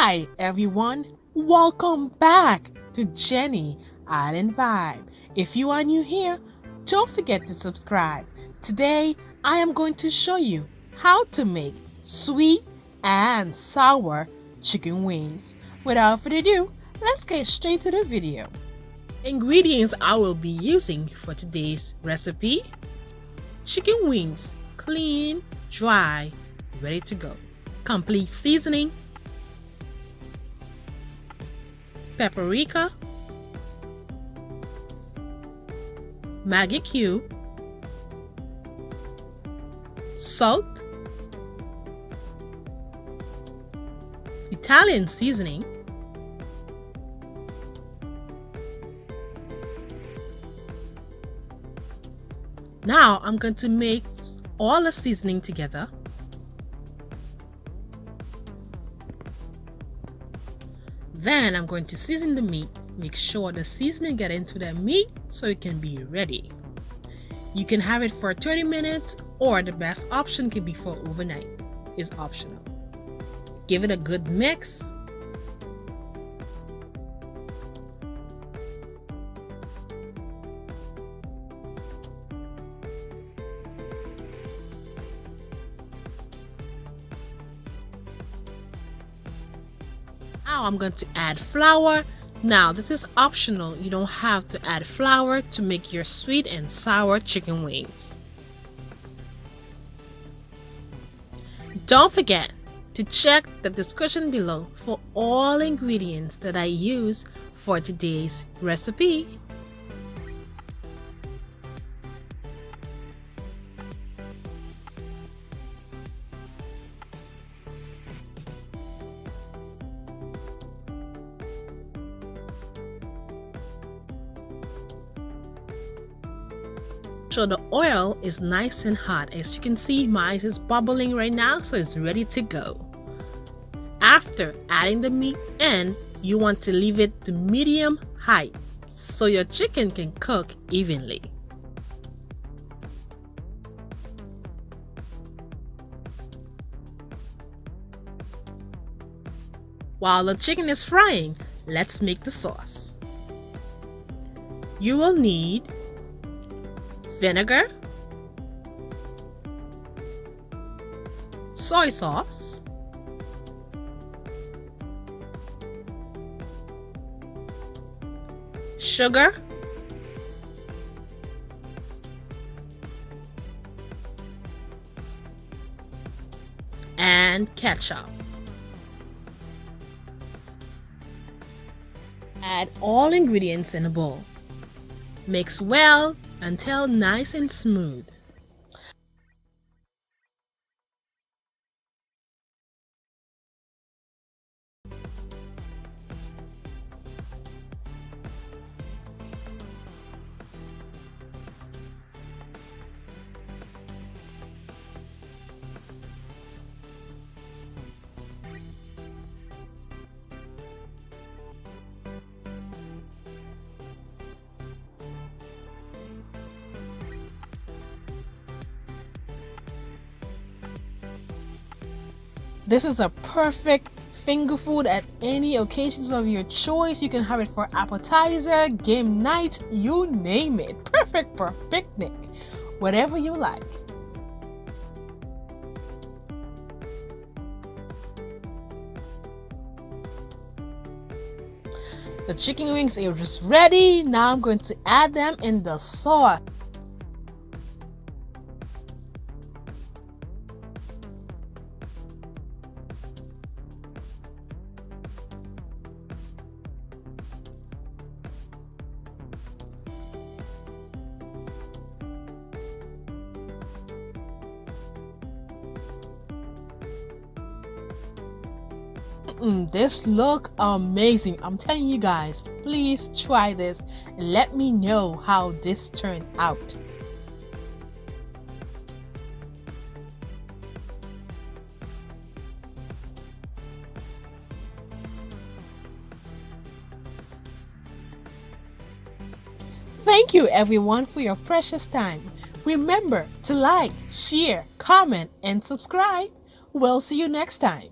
Hi everyone, welcome back to Jenny Island Vibe. If you are new here, don't forget to subscribe. Today I am going to show you how to make sweet and sour chicken wings. Without further ado, let's get straight to the video. Ingredients I will be using for today's recipe: chicken wings, clean, dry, ready to go. Complete seasoning: paprika, Maggie cube, salt, Italian seasoning, now I'm going to mix all the seasoning together. Then I'm going to season the meat. Make sure the seasoning get into the meat so it can be ready. You can have it for 30 minutes, or the best option can be for overnight. It's optional. Give it a good mix. Now I'm going to add flour. Now this is optional. You don't have to add flour to make your sweet and sour chicken wings. Don't forget to check the description below for all ingredients that I use for today's recipe. So the oil is nice and hot. As you can see, mine is bubbling right now, so it's ready to go. After adding the meat in, you want to leave it to medium height so your chicken can cook evenly. While the chicken is frying, let's make the sauce. You will need vinegar, soy sauce, sugar, and ketchup. Add all ingredients in a bowl. Mix well until nice and smooth. This is a perfect finger food at any occasions of your choice. You can have it for appetizer, game night, you name it. Perfect for picnic, whatever you like. The chicken wings are just ready. Now I'm going to add them in the sauce. This look amazing. I'm telling you guys, please try this and let me know how this turned out. Thank you everyone for your precious time. Remember to like, share, comment, and subscribe. We'll see you next time.